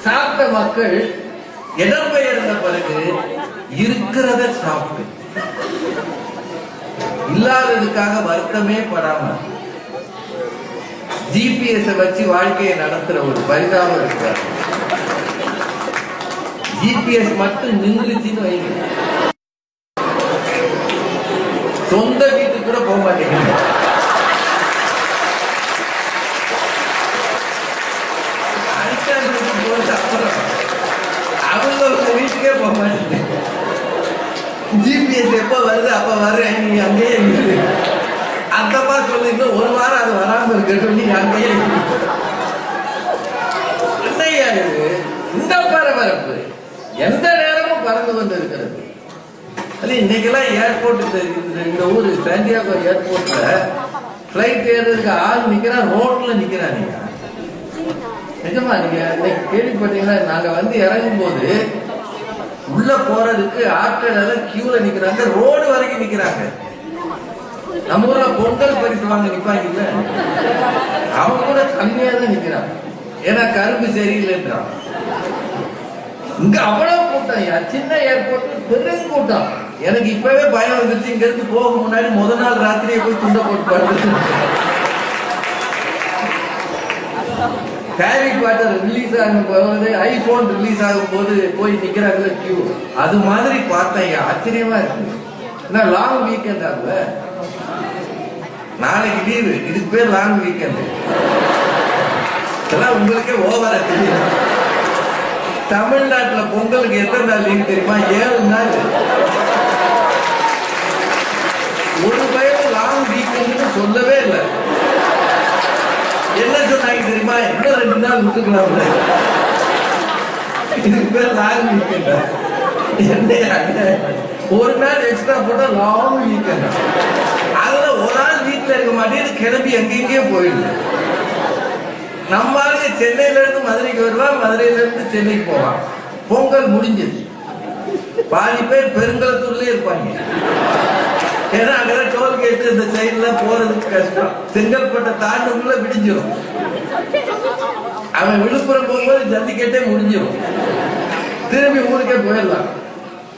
சாப்பிட்ட மக்கள் இடம்பெயர்ந்த பிறகு இருக்கிறத சாப்பிட்டு இல்லாததுக்காக வருத்தமே படாம ஜிபிஎஸ் வச்சு வாழ்க்கையை நடத்துற ஒரு பரிதாபம் இருக்கிறார். ஜிபிஎஸ் மட்டும் நின்றுச்சுன்னு வைங்க, சொந்த வீட்டுக்கு கூட போக மாட்டேங்குது. அவங்க வீட்டுக்கே போக மாட்டேங்குது. ஜிபிஎஸ் எப்ப வருது அப்ப வர்றேன், நீ அங்கேயே இருக்கு. அந்தப்பா சொல்லி இன்னும் ஒரு வாரம் அது வராம இருக்கட்டும், நீ அங்கேயே என்னையா இது? இந்த பரபரப்பு எந்த நேரமும் பறந்து கொண்டு இருக்கிறது. அது இன்னைக்கெல்லாம் ஏர்போர்ட், இந்த ஊரு சாண்டியாகோ ஏர்போர்ட்ல பிளைட் ஏறதுக்கு ஆள் நிக்கிறான், ரோட்ல நிக்கிறான். நீங்க நிஜமா நீங்க இன்னைக்கு கேள்விப்பட்டீங்களா? நாங்க வந்து இறங்கும் போது உள்ள போறதுக்கு ஆட்கள் கியூல நிக்கிறாங்க, ரோடு வரைக்கும் நிக்கிறாங்க. நம்ம ஊர்ல பொங்கல் பரிசு வாங்க நிப்பாங்கல்ல, அவங்க கூட கம்மியா தான் நிக்கிறாங்க. ஏன்னா கரும்பு சரியில்லைன்றான். இங்க அவ்வளவு கூட்டம், சின்ன ஏர்போர்ட் பெரும் கூட்டம். எனக்கு இப்பவே பயம் வந்துருச்சு. இங்க இருந்து போக முன்னாடி முதல் நாள் ராத்திரியே போய் துண்டை போட்டு படுத்து ஹாரி பாட்டர் ரிலீஸ் ஆகும் போது, ஐபோன் ரிலீஸ் ஆகும் போது போய் நிக்கிறாங்க கியூ. அது மாதிரி பார்த்தேன், ஆச்சரியமா இருக்கு. லாங் வீக்கெண்ட் ஆகுல, நாளைக்கு லீவு, இதுக்கு பேர் லாங் வீக்கெண்ட். இதெல்லாம் உங்களுக்கே ஓவரா தெரியும். தமிழ்நாட்டுல பொங்கலுக்கு எத்தனை நாள் லீவ் தெரியுமா? 7 நாள். ஒரு பயம் லாங் வீக்கெண்ட் சொல்லவே இல்லை. என்ன சொன்னாங்க தெரியுமா? இன்னும் 2 நாள் விட்டுக்கலாம். இதுக்கு பேர் லாங் வீக்கெண்ட். என்ன ஒரு நாள் எக்ஸ்ட்ரா போட்டா லாங் வீக்கெண்ட். அதுல ஒரு நாள் வீட்டுல இருக்க மாட்டேன்னு கிளம்பி எங்கெங்கேயோ போயிடுது. நம்ம ஆளுங்க சென்னையில இருந்து மதுரைக்கு வருவான், மதுரையில இருந்து சென்னைக்கு போவான். பொங்கல் முடிஞ்சது. பாதி பேர் பெருங்கலத்தூர்லயே இருப்பாங்க. ஏன்னா அங்க டோல்கேட் இந்த சைட்ல போறதுக்கு கஷ்டம். செங்கல்பட்டை தாண்டுக்குள்ள விடிஞ்சிடும். அவன் விழுப்புரம் போகும்போது ஜல்லிக்கட்டே முடிஞ்சிடும், திரும்பி ஊருக்கே போயிடலாம்.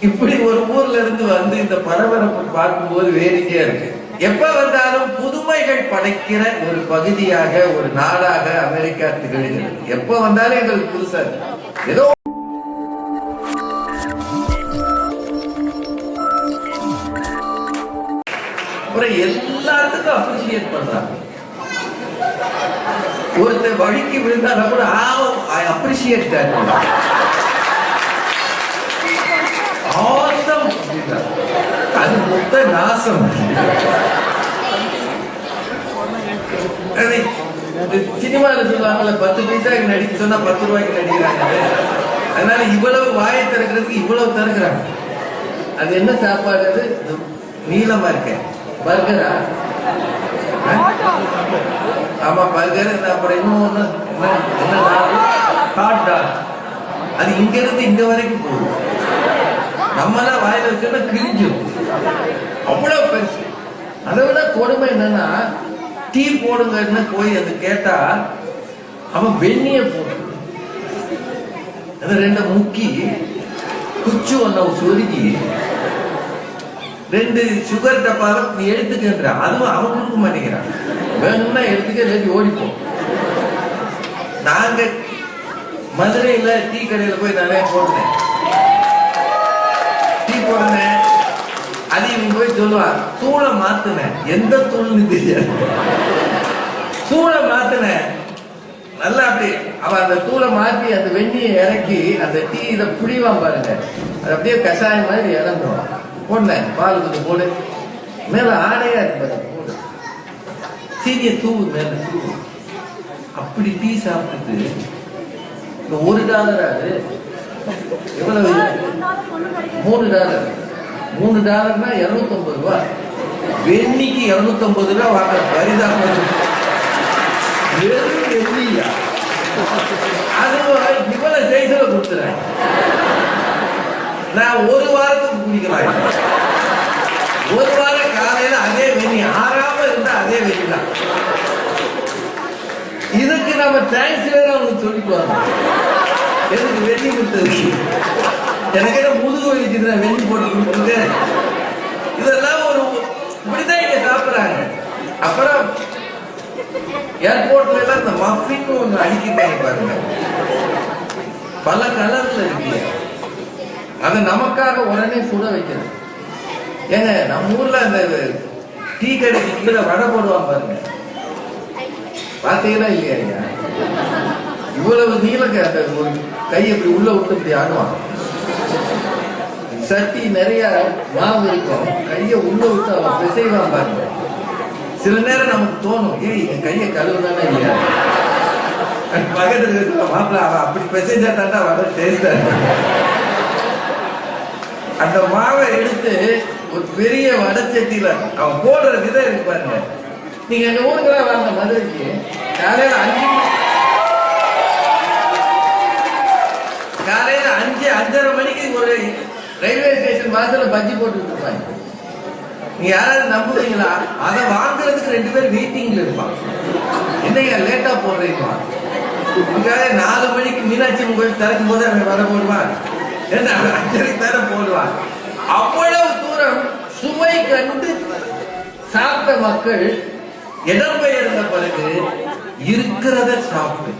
இப்படி ஒரு ஊர்ல இருந்து வந்து இந்த பரபரப்பு பார்க்கும்போது வேடிக்கையா இருக்கு. எப்ப வந்தாலும் புதுமைகள் படைக்கிற ஒரு பகுதியாக, ஒரு நாடாக அமெரிக்கா திகழ்கிறது. எப்ப வந்தாலும் எங்களுக்கு புதுசா இருக்கு. ஏதோ எல்லாத்துக்கும் அப்ரிசியேட் பண்றாங்க. ஒருத்தர் வழிக்கு விழுந்தாலும் கூட ஐ அப்ரிசியேட் தட். ஆசம். அது மொத்த நாசம். சினிமால சொல்லுவாங்கல்ல, 10 பைசாக்கு நடிக்க சொன்னா 10 ரூபாய்க்கு நடிக்கிறாங்க. அதனால இவ்வளவு வாயை திறக்கிறதுக்கு இவ்வளவு திறக்கிறாங்க. அது என்ன சாப்பாடு? அது நீளமா இருக்க பர்கரா? ஆமா பர்கர். அப்புறம் இன்னொன்னு ஹாட் டாக். அது இங்க இருந்து இங்க வரைக்கும் போகும். நம்மளாம் வாயில வச்சோம்னா கிழிஞ்சிடும், அவ்வளவு பெருசு. அதை விட கொடுமை என்னன்னா, டீ போடுங்கன்னு போய் அது கேட்டா அவன் வெந்நிய போட்டு அது 2 முக்கி குச்சு ஒன்ன சொருகி 2 சுகர் டப்பாவை நீ எடுத்துக்கின்ற, அதுவும் அவன் கொடுக்க மாட்டேங்கிறான். வேணும்னா எடுத்துக்க, இல்லாட்டி ஓடிப்போம். நாங்க மதுரையில டீ கடையில போய் நிறைய போட்டேன், டீ போடுனேன். அது இவங்க போய் சொல்லுவான், தூளை மாத்துனேன். எந்த தூள்னு தெரியாது. தூளை மாத்துனேன் நல்லா. அப்படி அவன் அந்த தூளை மாத்தி அந்த வெந்நியை இறக்கி அந்த டீ இதை புளிவான் பாருங்க, அது அப்படியே கஷாயம் மாதிரி இறந்துடும். போடல பால் கொஞ்சம் போடு, மேல ஆடையா இருக்கு போடு, சீனிய தூவு மேல தூவு. அப்படி டீ சாப்பிட்டு $1 அது எவ்வளவு? $3. $3னா 250 ரூபாய். வெண்ணிக்கு 250 ரூபாய் வாங்க பரிதாபம். வெறும் வெள்ளியா? அது இவ்வளவு செய்தில கொடுத்துறேன். நான் ஒரு வாரத்துக்கு குடிக்கலாம். ஒரு வாரம் காலையில அதே வெண்ணி, ஆறாம இருந்தா அதே வெண்ணி தான். இதுக்கு நம்ம தேங்க்ஸ் வேற அவனுக்கு சொல்லிட்டு வரணும். எனக்கு வெள்ளி கொடுத்தது எனக்கு என்ன முதுகு வலிக்குது, நான் வெள்ளி போட்டு கொடுத்துருக்கேன். இதெல்லாம் ஒரு இப்படிதான் இங்க சாப்பிடுறாங்க. அப்புறம் ஏர்போர்ட்ல எல்லாம் இந்த மஃபின் ஒண்ணு அடிக்கிறாங்க பாருங்க, பல கலர்ல இருக்கு. அதை நமக்காக உடனே சுட வைக்கிறது. ஏங்க நம்ம ஊர்ல அந்த டீ கடைக்கு கீழே வடை போடுவான் பாருங்க, பாத்தீங்களா இல்லையா ஐயா? இவ்வளவு நீளக்க அந்த ஒரு கை இப்படி உள்ள விட்டு இப்படி ஆடுவான். சட்டி நிறைய மாவு இருக்கும், கைய உள்ள விட்டு அவன் பிசைவான் பாருங்க. சில நேரம் நமக்கு தோணும், ஏய் என் கையை கழுவுதானே இல்லையா? பக்கத்துல இருக்கிற மாப்பிள்ள அவன் அப்படி பிசைஞ்சா தாண்டா வர டேஸ்டா. அந்த மாவை எடுத்து ஒரு பெரிய வடச்சட்டியில அவன் போடுற விதம் இருக்கு பாருங்க. நீங்க எங்க ஊருக்குலாம் வாங்க மதுரைக்கு, காலையில 5:30 மணிக்கு ஒரு ரயில்வே ஸ்டேஷன் வாசல்ல பஜ்ஜி போட்டு இருப்பாங்க. நீங்க யாராவது நம்புவீங்களா? அதை வாங்குறதுக்கு 2 பேர் வெயிட்டிங்ல இருப்பாங்க. என்னையா லேட்டா போடுறீங்களா? 4 மணிக்கு மீனாட்சி கோயில் திறக்கும் போது அவன் வர போடுவான், 5:30 தர போடுவான். அவ்வளவு தூரம் சுவை கண்டு சாப்பிட்ட மக்கள் இடம்பெயர்ந்த பிறகு இருக்கிறத சாப்பிட்டு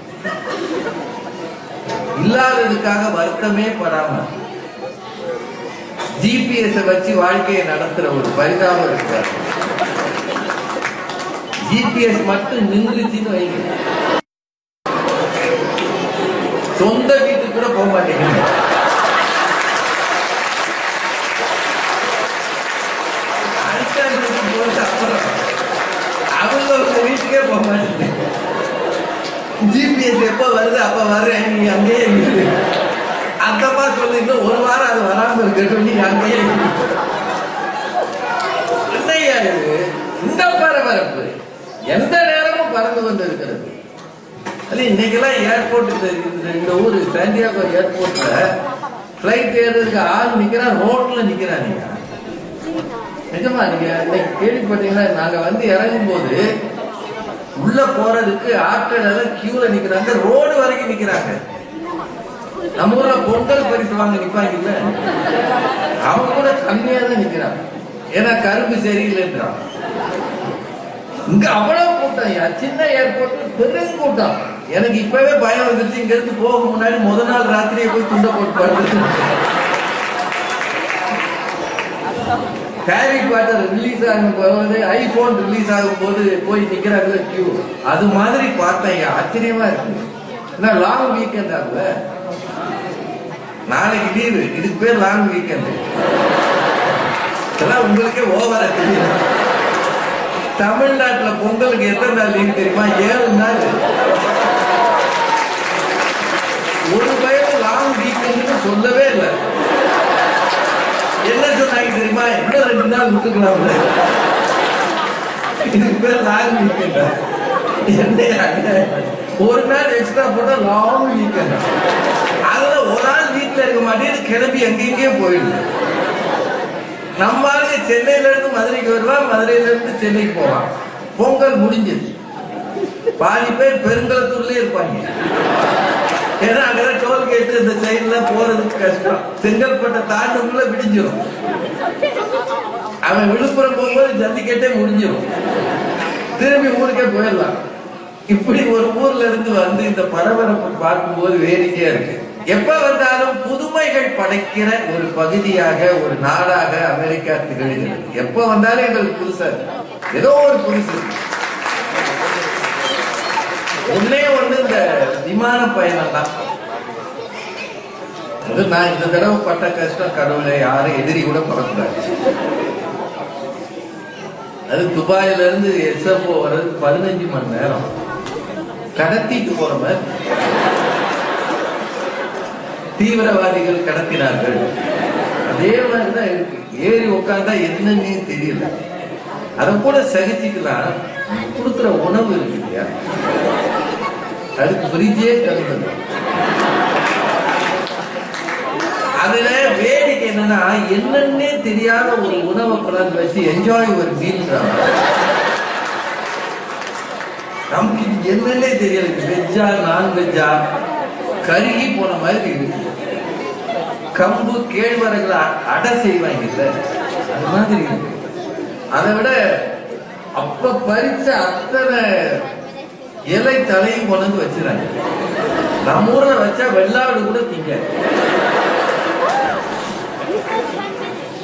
இல்லாததுக்காக வருத்தமே படாம ஜிபிஎஸ் வச்சு வாழ்க்கையை நடத்துற ஒரு பரிதாபம் இருக்கிறார். ஜிபிஎஸ் மட்டும் நின்றுச்சுன்னு வைங்க, சொந்த வீட்டுக்கு கூட போக மாட்டேங்குது. அவங்க வீட்டுக்கே போக மாட்டேங்குது. ஜிபிஎஸ் எப்ப வருது அப்ப வர்றேன், நீ அங்கேயே இருக்கு. அந்தப்பா சொல்லுங்க, 1 வாரம் அது வராம இருக்கட்டும், நீ அங்கேயே என்னையா இது? இந்த பரபரப்பு எந்த நேரமும் பறந்து கொண்டு இருக்கிறது. அது இன்னைக்கெல்லாம் ஏர்போர்ட், இந்த ஊர் சாண்டியாகோ ஏர்போர்ட்ல பிளைட் ஏறதுக்கு ஆள் நிக்கிறான், ரோட்ல நிக்கிறான். நிஜமா நீங்க இன்னைக்கு கேள்விப்பட்டீங்கன்னா, நாங்க வந்து இறங்கும் போது உள்ள போறதுக்கு ஆட்கள் கியூல நிக்கிறாங்க, ரோடு வரைக்கும் நிக்கிறாங்க. நம்ம ஊர்ல பொங்கல் பரிசு வாங்க நிப்பாங்க இல்ல, அவங்க கூட கம்மியா தான் நிக்கிறாங்க. ஏன்னா கரும்பு சரியில்லைன்றான். இங்க அவ்வளவு கூட்டம், சின்ன ஏர்போர்ட் பெரும் கூட்டம். எனக்கு இப்பவே பயம் வந்துருச்சு. இங்க இருந்து போக முன்னாடி முதல் நாள் ராத்திரியே போய் துண்டை போட்டு படுத்து ஹாரி பாட்டர் ரிலீஸ் ஆகும் போது, ஐபோன் ரிலீஸ் ஆகும் போது போய் நிக்கிறாங்க கியூ. அது மாதிரி பார்த்தேன், ஆச்சரியமா இருக்கு. லாங் வீக்கெண்ட் ஆகுல, நாளைக்கு லீவு, இதுக்கு பேர் லாங் வீக்கெண்ட். இதெல்லாம் உங்களுக்கே ஓவரா தெரியும். தமிழ்நாட்டுல பொங்கலுக்கு எத்தனை நாள் லீவ் தெரியுமா? 7 நாள். ஒரு பையன் லாங் வீக்கெண்ட் சொல்லவே இல்லை. என்ன சொன்னாங்க தெரியுமா? இன்னும் 2 நாள் விட்டுக்கலாம். இதுக்கு பேர் லாங் வீக்கெண்ட். ஒரு நாள் எக்ஸ்ட்ரா போட்டா லாங் வீக்கெண்ட். அதுல ஒரு நாள் வீட்டுல இருக்க மாட்டேன்னு கிளம்பி எங்கெங்கேயோ போயிடுது. நம்மளால சென்னையில இருந்து மதுரைக்கு வருவான், மதுரையில இருந்து சென்னைக்கு போவான். பொங்கல் முடிஞ்சது, பாதி பேர் பெருங்கலத்தூர்லயே இருப்பாங்க. ஏன்னா அங்க டோல்கேட் இந்த சைட்ல போறதுக்கு கஷ்டம். செங்கல்பட்டை தாண்டுக்குள்ள விடிஞ்சிடும். அவன் விழுப்புரம் போகும்போது ஜல்லிக்கட்டே முடிஞ்சிடும், திரும்பி ஊருக்கே போயிடலாம். இப்படி ஒரு ஊர்ல இருந்து வந்து இந்த பரபரப்பு பார்க்கும்போது வேடிக்கையா இருக்கு. எப்ப வந்தாலும் புதுமைகள் படைக்கிற ஒரு பகுதியாக, ஒரு நாடாக அமெரிக்கா திகழ்கிறது. எப்ப வந்தாலும் எங்களுக்கு புதுசா ஏதோ ஒரு புதுசு. ஒன்னே ஒண்ணு, இந்த விமான பயணம் தான். நான் இந்த தடவை பட்ட கஷ்டம், கடவுளை யாரும் எதிரி கூட படக்கூடாது. அது துபாயில இருந்து எஸ்எஃப்ஓ வர்றது 15 மணி நேரம் கடத்திட்டு போற மாதிரி. தீவிரவாதிகள் கடத்தினார்கள், அதே மாதிரிதான் இருக்கு. ஏறி உட்கார்ந்தா என்னன்னு தெரியல. அதை கூட சகிச்சுக்கலாம். கொடுக்குற உணவு இருக்கு இல்லையா, அதுக்கு பிரிட்ஜே கலந்தது. அதுல வேடிக்கை என்னன்னா, என்னன்னே தெரியாத ஒரு உணவை கொண்டாந்து வச்சு என்ஜாய் ஒரு மீல். நமக்கு என்னன்னே தெரியல, வெஜ்ஜா நான்வெஜ்ஜா கருகி போன மாதிரி இருக்கு. கம்பு கேழ்வரகுல அடை செய்வாங்கல்ல, அது மாதிரி இருக்கு. அதை விட அப்ப பறிச்ச அத்தனை இலை தலையும் கொண்டு வந்து வச்சிருக்காங்க. நம்ம ஊர்ல வச்சா வெள்ளாடு கூட திங்க.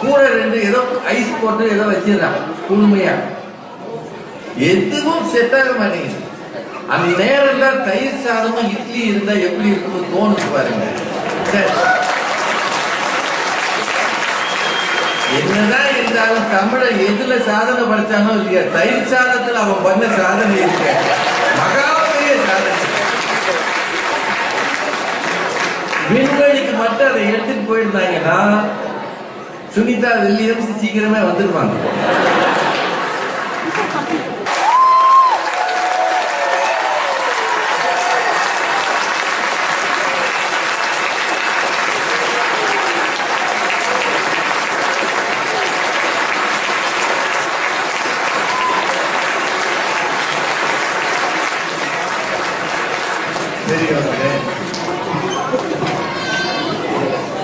கூட ரெண்டு ஏதோ ஐஸ் போட்டு ஏதோ வச்சிடறான் குழுமையா. எதுவும் செட் ஆக மாட்டேங்குது. அந்த நேரம் தான் தயிர் சாதமும் இட்லி இருந்தா எப்படி இருக்குன்னு தோணுது பாருங்க. என்னதான் இருந்தாலும் தமிழர் எதுல சாதனை படைச்சானோ இல்லையா, தயிர் சாதத்தில் அவன் பண்ண சாதனை இருக்க மகாபெரிய சாதனை. விண்வெளிக்கு மட்டும் அதை எடுத்துட்டு போயிருந்தாங்கன்னா சுனிதா வில்லியம்ஸ் சீக்கிரமே வந்துருவாங்க.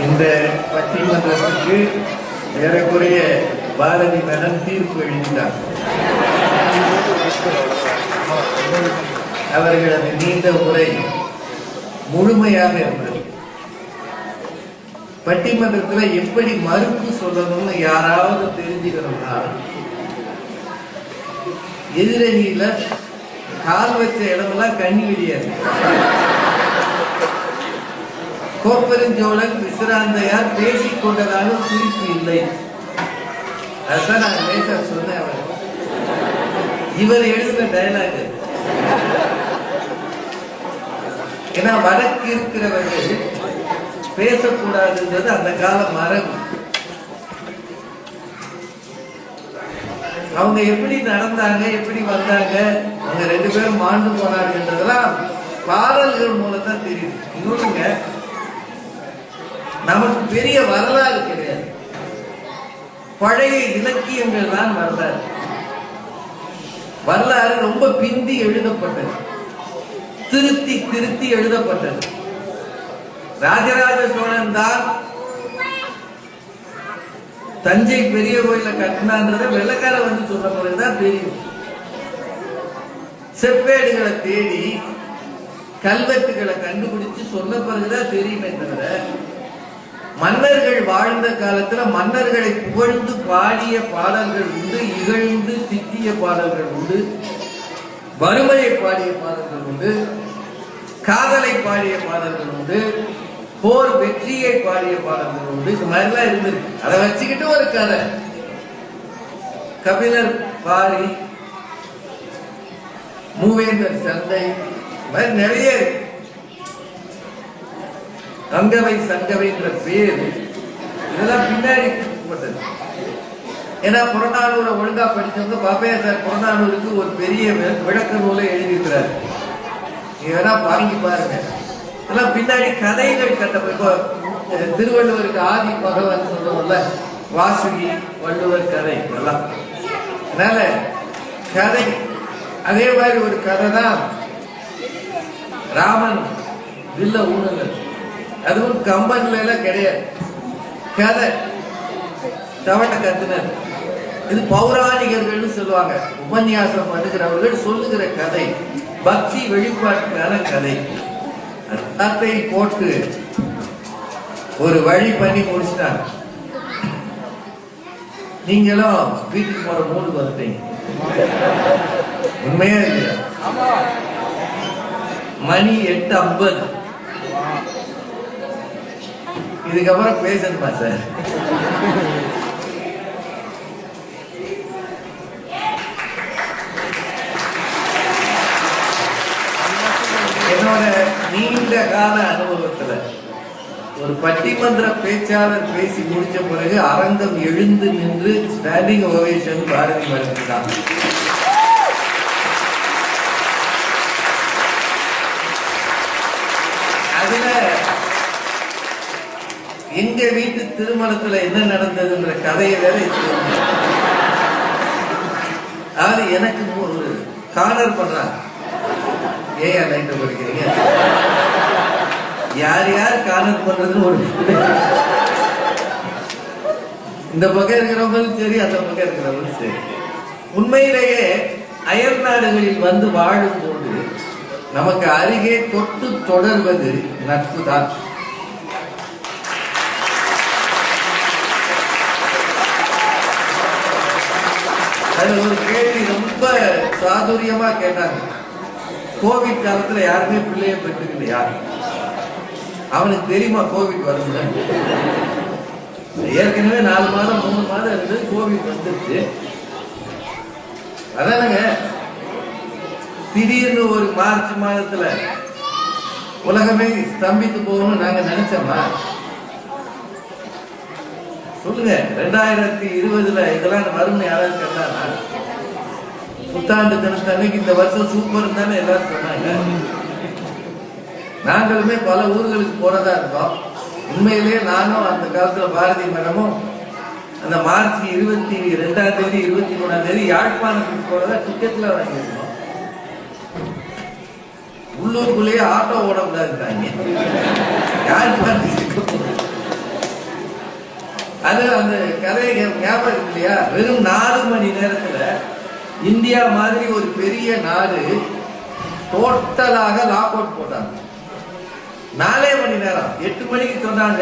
இந்த பட்டிமன்றத்துக்கு ஏறக்குறைய பாரதி மேடம் தீர்ப்பு எழுதினார். அவர்களது நீண்ட உரை முழுமையாக இருந்தது. பட்டிமன்றத்தில் எப்படி மறுப்பு சொல்லணும்னு யாராவது தெரிஞ்சுக்கணும்னா எதிரணியில கால் வச்ச இடமெல்லாம் கண்ணி வெளியாது. கோப்பெருஞ்சோழன் விசிராந்தையார் பேசிக் கொண்டதாக குறிப்பு இல்லை. அதுதான் நான் லேசா சொன்னேன். அவர் இவர் எழுதின டயலாக். ஏன்னா வடக்கு இருக்கிறவர்கள் பேசக்கூடாதுன்றது அந்த கால மரபு. அவங்க எப்படி நடந்தாங்க, எப்படி வந்தாங்க, அவங்க ரெண்டு பேரும் மாண்டு போனார்கள்ன்றதெல்லாம் பாடல்கள் மூலம் தான் தெரியுது. இன்னொன்னுங்க, நமக்கு பெரிய வரலாறு கிடையாது, பழைய இலக்கியங்கள் தான் வரலாறு. வரலாறு ரொம்ப பிந்தி எழுதப்பட்டது, திருத்தி திருத்தி எழுதப்பட்டது. ராஜராஜ சோழன் தான் தஞ்சை பெரிய கோயில கட்டினான்றத வெள்ளக்கார வந்து சொல்ற பிறகுதான் தெரியும். செப்பேடுகளை தேடி கல்வெட்டுகளை கண்டுபிடிச்சு சொன்ன பிறகுதான் தெரியுமே தவிர, மன்னர்கள் வாழ்ந்த காலத்துல மன்னர்களை புகழ்ந்து பாடிய பாடல்கள் உண்டு, இகழ்ந்து திட்டிய பாடல்கள் உண்டு, வறுமையை பாடிய பாடல்கள் உண்டு, காதலை பாடிய பாடல்கள் உண்டு, போர் வெற்றியை பாடிய பாடல்கள் உண்டு. இது மாதிரிலாம் இருந்திருக்கு. அதை வச்சுக்கிட்டு ஒரு கதை, கபிலர் பாரி, மூவேந்தர் சந்தை, நிறைய அங்கவை சங்கவைன்ற பேர் இதெல்லாம் பின்னாடி கொடுக்கப்பட்டது. ஏன்னா புறநானூரை ஒழுங்கா படிச்சவங்க பாப்பையா சார் புறநானூருக்கு ஒரு பெரிய விளக்க நூலை எழுதியிருக்கிறார். நீங்க வேணா வாங்கி பாருங்க. இதெல்லாம் பின்னாடி கதைகள் கட்டப்போ திருவள்ளுவருக்கு ஆதி பகவான் சொல்றோம்ல, வாசுகி வள்ளுவர் கதை எல்லாம். அதனால கதை அதே மாதிரி ஒரு கதை தான் ராமன் வில்ல ஊனல். அதுவும் கம்பன்ல எல்லாம் கிடையாது, கதை தவட்ட கத்துனர். இது பௌராணிகர்கள் சொல்லுவாங்க, உபன்யாசம் பண்ணுகிறவர்கள் சொல்லுகிற கதை, பக்தி வெளிப்பாட்டுக்கான கதை. கதை போட்டு ஒரு வழி பண்ணி முடிச்சிட்டாங்க. நீங்களும் வீட்டுக்கு போற மூடு வந்துட்டீங்க. உண்மையா இல்லையா? மணி 8:50. இதுக்கப்புறம் பேசணுமா சார்? என்னோட நீண்ட கால அனுபவத்துல ஒரு பட்டிமன்ற பேச்சாளர் பேசி முடிச்ச பிறகு அரங்கம் எழுந்து நின்று ஸ்டாண்டிங் ஓவேஷன் பாரதி மேடம் தான். அதுல எங்க வீட்டு திருமணத்துல என்ன நடந்ததுன்ற கதையை வேற அது எனக்கு ஒரு கார்னர் பண்றாங்க. ஏன் லைட்டை படிக்கிறீங்க? யார் யார் கார்னர் பண்றதுன்னு ஒரு இந்த பக்கம் இருக்கிறவங்களும் சரி, அந்த பக்கம் இருக்கிறவங்களும் சரி. உண்மையிலேயே அயல் நாடுகளில் வந்து வாழும் போது நமக்கு அருகே தொட்டு தொடர்வது நட்பு தான். அதுல ஒரு கேள்வி ரொம்ப சாதுரியமா கேட்டாங்க. கோவிட் காலத்துல யாருமே பிள்ளைய பெற்றுக்கலையா? அவனுக்கு தெரியுமா கோவிட் வரும்னு? ஏற்கனவே 4 மாதம் 3 மாதம் இருந்து கோவிட் வந்துருச்சு. அதானங்க திடீர்னு ஒரு மார்ச் மாதத்துல உலகமே ஸ்தம்பித்து போகணும்னு நாங்க நினைச்சோமா? சொல்லுங்க. 2020 இதெல்லாம் வரும்னு யாராவது கேட்டானா? புத்தாண்டு தினத்தன்னைக்கு இந்த வருஷம் சூப்பர் தானே எல்லாரும் சொன்னாங்க. நாங்களுமே பல ஊர்களுக்கு போறதா இருந்தோம். உண்மையிலேயே நானும் அந்த காலத்துல பாரதி மேடமும் அந்த மார்ச் 22ஆம் தேதி 23ஆம் தேதி யாழ்ப்பாணத்துக்கு போறதா டிக்கெட்ல வாங்கியிருந்தோம். உள்ளூருக்குள்ளேயே ஆட்டோ ஓட முடியாதுட்டாங்க. யாழ்ப்பாணத்துக்கு அது அந்த கதை ஞாபகம் இருக்கு இல்லையா? வெறும் 4 மணி நேரத்துல இந்தியா மாதிரி ஒரு பெரிய நாடு டோட்டலாக லாக் அவுட் போட்டாங்க. 4 மணி நேரம். 8 மணிக்கு சொன்னாங்க,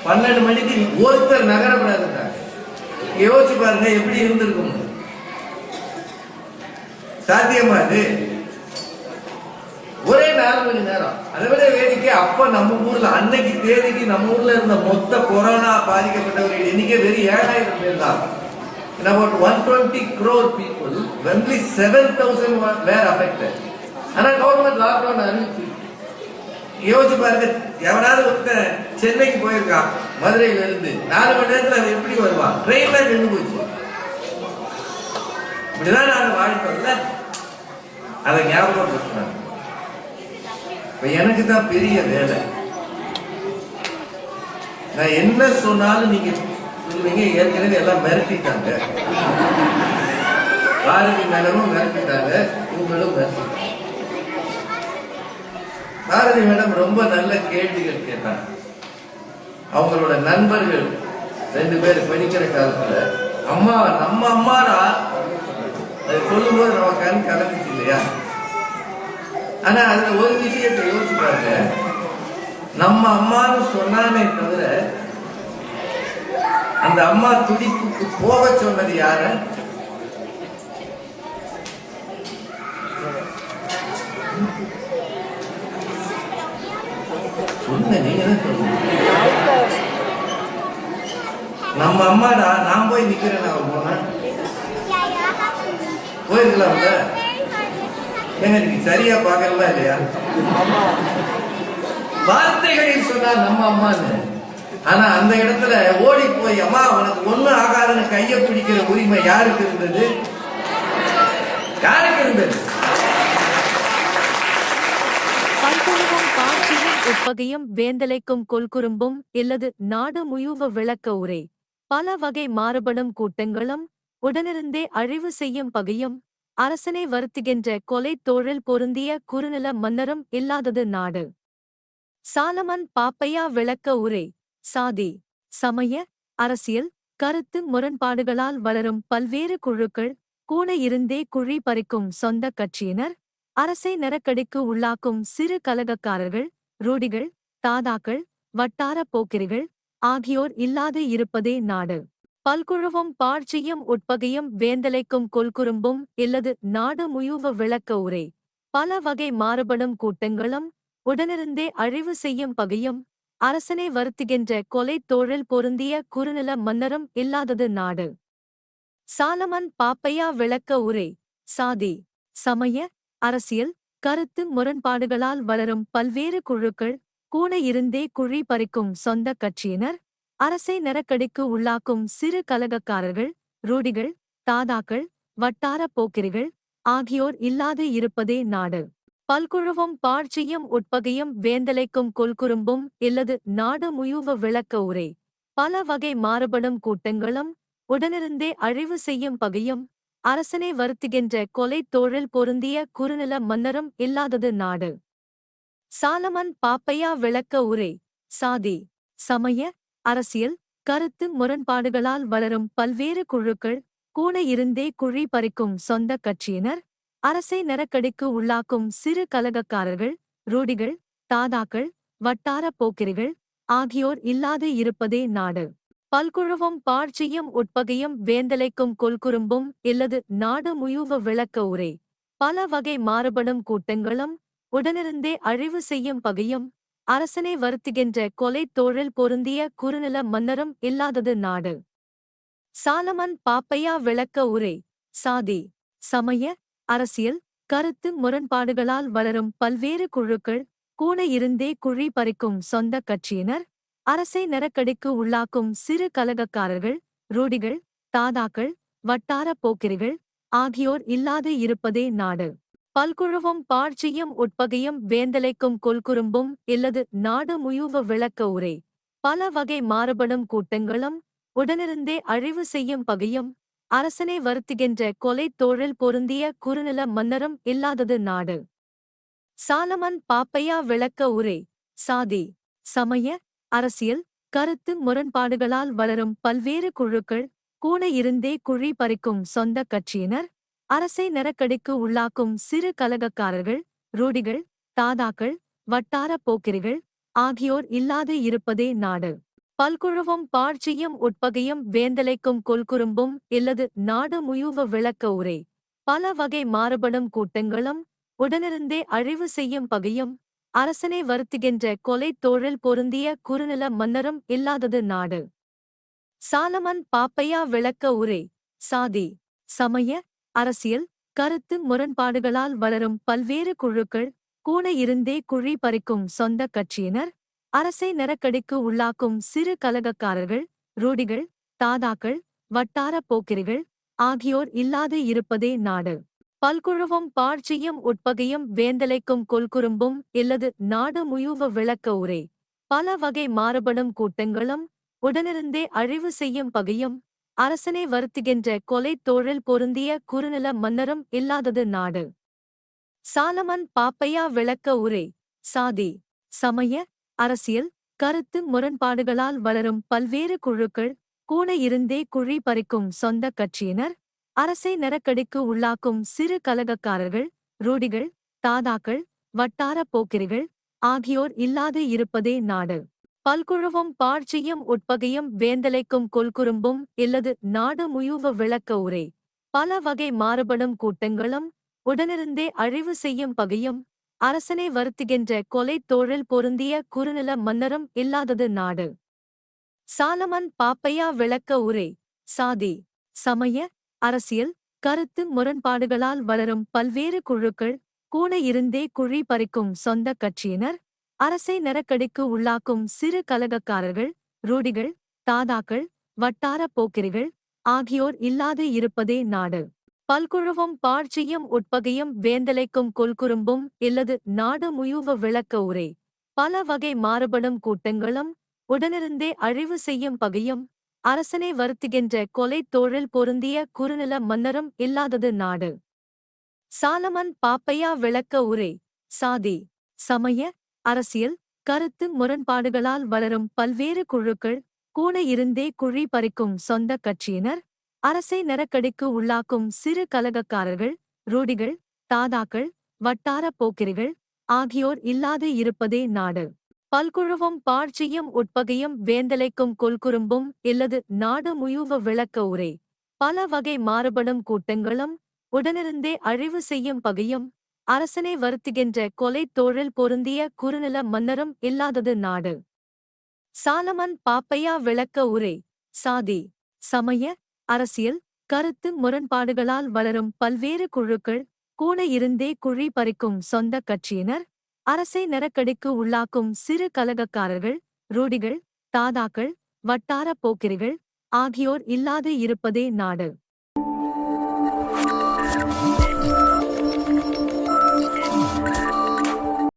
12 மணிக்கு ஒருத்தர் நகரப்படாதுட்டாங்க. யோசிச்சு பாருங்க எப்படி இருந்திருக்கும். சாத்தியமா அது? ஒரே 4 மணி நேரம். அதை விட வேடிக்கை, அப்ப நம்ம ஊர்ல அன்னைக்கு தேதிக்கு நம்ம ஊர்ல இருந்த மொத்த கொரோனா பாதிக்கப்பட்டவர்கள் எண்ணிக்கை வெறும் 7000 பேர் தான். About 120 crore people, only 7,000 were affected. ஆனா கவர்மெண்ட் லாக்டவுன் அறிவிச்சு. யோசிச்சு பாருங்க, எவனாவது ஒருத்தன் சென்னைக்கு போயிருக்கான் மதுரையில இருந்து 4 மணி நேரத்துல அவன் எப்படி வருவான்? ட்ரெயின்ல நின்று போச்சு. இப்படிதான் நாங்க வாழ்க்கை. அதை ஞாபகம். இப்ப எனக்கு தான் பெரிய வேலை. நான் என்ன சொன்னாலும் நீங்க சொல்லுவீங்க, ஏற்கனவே எல்லாம் மிரட்டிட்டாங்க. பாரதி மேடமும் மிரட்டிட்டாங்க, இவங்களும் மிரட்டிட்டாங்க. பாரதி மேடம் ரொம்ப நல்ல கேள்விகள் கேட்டாங்க. அவங்களோட நண்பர்கள் 2 பேர் படிக்கிற காலத்துல அம்மா நம்ம அம்மாடா அது சொல்லும் போது நம்ம கண் கலந்துச்சு இல்லையா? ஆனா அதுல ஒரு விஷயத்தை யோசிச்சு பாருங்க. நம்ம அம்மான்னு சொன்னானே தவிர அந்த அம்மா துடிப்புக்கு போக சொன்னது யாரு? சொல்லுங்க, நீங்க தான் சொல்லுங்க. நம்ம அம்மாடா. நான் போய் நிக்கிறேன். அவன் போனா போயிருக்கலாம்ல. ஏங்க நீங்க சரியா பாக்கலாம் இல்லையா? வார்த்தைகளில் சொன்னா நம்ம அம்மான்னு. ஆனா அந்த இடத்துல ஓடி போய் அம்மா உனக்கு ஒண்ணும் ஆகாதுன்னு கையை பிடிக்கிற உரிமை யாருக்கு இருந்தது? யாருக்கு இருந்தது? உட்பகையும் வேந்தலைக்கும் கொல்குறும்பும் இல்லது நாடு முயுவ விளக்க உரை. பல வகை மாறுபடும் கூட்டங்களும் உடனிருந்தே அழிவு செய்யும் பகையும் அரசனை வருத்துகின்ற கொலை தோழில் பொருந்திய குறுநில மன்னரும் இல்லாதது நாடு. சாலமன் பாப்பையா விளக்க உரை. சாதி, சமய, அரசியல், கருத்து முரண்பாடுகளால் வளரும் பல்வேறு குழுக்கள் கூட இருந்தே குழி பறிக்கும் சொந்த கட்சியினர், அரசை நெருக்கடிக்கு உள்ளாக்கும் சிறு கலகக்காரர்கள், ரூடிகள், தாதாக்கள், வட்டார போக்கிரிகள் ஆகியோர் இல்லாது இருப்பதே நாடு. பல்குழுவும் பாழ்ச்சியும் உட்பகையும் வேந்தலைக்கும் கொல்குறும்பும் இல்லது நாடு முயுவ விளக்க உரை. பல வகை மாறுபடும் கூட்டங்களும் உடனிருந்தே அழிவு செய்யும் பகையும் அரசனை வருத்துகின்ற கொலை தோழில் பொருந்திய குறுநில மன்னரும் இல்லாதது நாடு. சாலமன் பாப்பையா விளக்க உரை. சாதி, சமய, அரசியல், கருத்து முரண்பாடுகளால் வளரும் பல்வேறு குழுக்கள் கூட இருந்தே குழி பறிக்கும் சொந்த கட்சியினர், அரசை நெருக்கடிக்கு உள்ளாக்கும் சிறு கலகக்காரர்கள், ரூடிகள், தாதாக்கள், வட்டார போக்கிரிகள் ஆகியோர் இல்லாது இருப்பதே நாடு. பல்குழுவும் பாழ்ச்சியும் உட்பகையும் வேந்தலைக்கும் கொல்குறும்பும் இல்லது நாடு முயுவ விளக்க உரை. பல வகை மாறுபடும் கூட்டங்களும் உடனிருந்தே அழிவு செய்யும் பகையும் அரசனை வருத்துகின்ற கொலை தோழில் பொருந்திய குறுநில மன்னரும் இல்லாதது நாடு. சாலமன் பாப்பையா விளக்க உரை. சாதி, சமய, அரசியல், கருத்து முரண்பாடுகளால் வளரும் பல்வேறு குழுக்கள், கூண இருந்தே குழி பறிக்கும் சொந்த கட்சியினர், அரசை நெருக்கடிக்கு உள்ளாக்கும் சிறு கலகக்காரர்கள், ரூடிகள், தாதாக்கள், வட்டார போக்கிரிகள் ஆகியோர் இல்லாது இருப்பதே நாடு. பல்குழுவும் பாழ்ச்சியும் உட்பகையும் வேந்தலைக்கும் கொல்குறும்பும் இல்லது நாடு முயூவ விளக்க உரை. பல வகை மாறுபடும் கூட்டங்களும் உடனிருந்தே அழிவு செய்யும் பகையும் அரசனை வருத்துகின்ற கொலை தோழல் பொருந்திய குறுநில மன்னரும் இல்லாதது நாடு. சாலமன் பாப்பையா விளக்க உரை. சாதி, சமய, அரசியல், கருத்து முரண்பாடுகளால் வளரும் பல்வேறு குழுக்கள், கூண இருந்தே குழி பறிக்கும் சொந்த கட்சியினர், அரசை நெருக்கடிக்கு உள்ளாக்கும் சிறு கலகக்காரர்கள், ரூடிகள், தாதாக்கள், வட்டார போக்கிரிகள் ஆகியோர் இல்லாது இருப்பதே நாடு. பல்குழுவும் பாழ்ச்சியும் உட்பகையும் வேந்தலைக்கும் கொல்குறும்பும் இல்லது நாடு முயூவ விளக்க உரை. பல வகை மாறுபடும் கூட்டங்களும் உடனிருந்தே அழிவு செய்யும் பகையும் அரசனை வருத்துகின்ற கொலை தோழல் பொருந்திய குறுநில மன்னரும் இல்லாதது நாடு. சாலமன் பாப்பையா விளக்க உரை. சாதி, சமய, அரசியல், கருத்து முரண்பாடுகளால் வளரும் பல்வேறு குழுக்கள், கூண இருந்தே குழி பறிக்கும் சொந்த கட்சியினர், அரசை நெருக்கடிக்கு உள்ளாக்கும் சிறு கலகக்காரர்கள், ரூடிகள், தாதாக்கள், வட்டார போக்கிரிகள் ஆகியோர் இல்லாது இருப்பதே நாடு. பல்குழுவும் பாழ்ச்சியும் உட்பகையும் வேந்தலைக்கும் கொல்குறும்பும் இல்லது நாடு முயூவ விளக்க உரை. பல வகை மாறுபடும் கூட்டங்களும் உடனிருந்தே அழிவு செய்யும் பகையும் அரசனை வருத்துகின்ற கொலை தோழல் பொருந்திய குறுநில மன்னரும் இல்லாதது நாடு. சாலமன் பாப்பையா விளக்க உரை. சாதி, சமய, அரசியல், கருத்து முரண்பாடுகளால் வளரும் பல்வேறு குழுக்கள், கூண இருந்தே குழி பறிக்கும் சொந்த கட்சியினர், அரசை நெருக்கடிக்கு உள்ளாக்கும் சிறு கலகக்காரர்கள், ரூடிகள், தாதாக்கள், வட்டார போக்கிரிகள் ஆகியோர் இல்லாது இருப்பதே நாடு. பல்குழுவும் பாழ்ச்சியும் உட்பகையும் வேந்தலைக்கும் கொல்குறும்பும் இல்லது நாடு முயூவ விளக்க உரை. பல வகை மாறுபடும் கூட்டங்களும் உடனிருந்தே அழிவு செய்யும் பகையும் அரசனை வருத்துகின்ற கொலை தோழல் பொருந்திய குறுநில மன்னரும் இல்லாதது நாடு. சாலமன் பாப்பையா விளக்க உரை. சாதி, சமய, அரசியல், கருத்து முரண்பாடுகளால் வளரும் பல்வேறு குழுக்கள், கூண இருந்தே குழி பறிக்கும் சொந்த கட்சியினர், அரசை நெருக்கடிக்கு உள்ளாக்கும் சிறு கலகக்காரர்கள், ரூடிகள், தாதாக்கள், வட்டார போக்கிரிகள் ஆகியோர் இல்லாது இருப்பதே நாடு. பல்குழுவும் பாழ்ச்சியும் உட்பகையும் வேந்தலைக்கும் கொல்குறும்பும் இல்லது நாடு முயூவ விளக்க உரை. பல வகை மாறுபடும் கூட்டங்களும் உடனிருந்தே அழிவு செய்யும் பகையும் அரசனை வருத்துகின்ற கொலை தோழல் பொருந்திய குறுநில மன்னரும் இல்லாதது நாடு. சாலமன் பாப்பையா விளக்க உரை. சாதி, சமய, அரசியல், கருத்து முரண்பாடுகளால் வளரும் பல்வேறு குழுக்கள், கூண இருந்தே குழி பறிக்கும் சொந்த கட்சியினர், அரசை நெருக்கடிக்கு உள்ளாக்கும் சிறு கலகக்காரர்கள், ரூடிகள், தாதாக்கள், வட்டார போக்கிரிகள் ஆகியோர் இல்லாது இருப்பதே நாடு. பல்குழுவும் பாழ்ச்சியும் உட்பகையும் வேந்தலைக்கும் கொல்குறும்பும் இல்லது நாடு முயூவ விளக்க உரை. பல வகை மாறுபடும் கூட்டங்களும் உடனிருந்தே அழிவு செய்யும் பகையும் அரசனை வருத்துகின்ற கொலை தோழல் பொருந்திய குறுநில மன்னரும் இல்லாதது நாடு. சாலமன் பாப்பையா விளக்க உரை. சாதி, சமய, அரசியல், கருத்து முரண்பாடுகளால் வளரும் பல்வேறு குழுக்கள், கூண இருந்தே குழி பறிக்கும் சொந்த கட்சியினர், அரசை நெருக்கடிக்கு உள்ளாக்கும் சிறு கலகக்காரர்கள், ரூடிகள், தாதாக்கள், வட்டார போக்கிரிகள் ஆகியோர் இல்லாது இருப்பதே நாடு. பல்குழுவும் பாழ்ச்சியும் உட்பகையும் வேந்தலைக்கும் கொல்குறும்பும் இல்லது நாடு முயூவ விளக்க உரை. பல வகை மாறுபடும் கூட்டங்களும் உடனிருந்தே அழிவு செய்யும் பகையும் அரசனை வருத்துகின்ற கொலை தோழல் பொருந்திய குறுநில மன்னரும் இல்லாதது நாடு. சாலமன் பாப்பையா விளக்க உரை. சாதி, சமய, அரசியல், கருத்து முரண்பாடுகளால் வளரும் பல்வேறு குழுக்கள், கூண இருந்தே குழி பறிக்கும் சொந்த கட்சியினர், அரசை நெருக்கடிக்கு உள்ளாக்கும் சிறு கலகக்காரர்கள், ரூடிகள், தாதாக்கள், வட்டார போக்கிரிகள் ஆகியோர் இல்லாது இருப்பதே நாடு.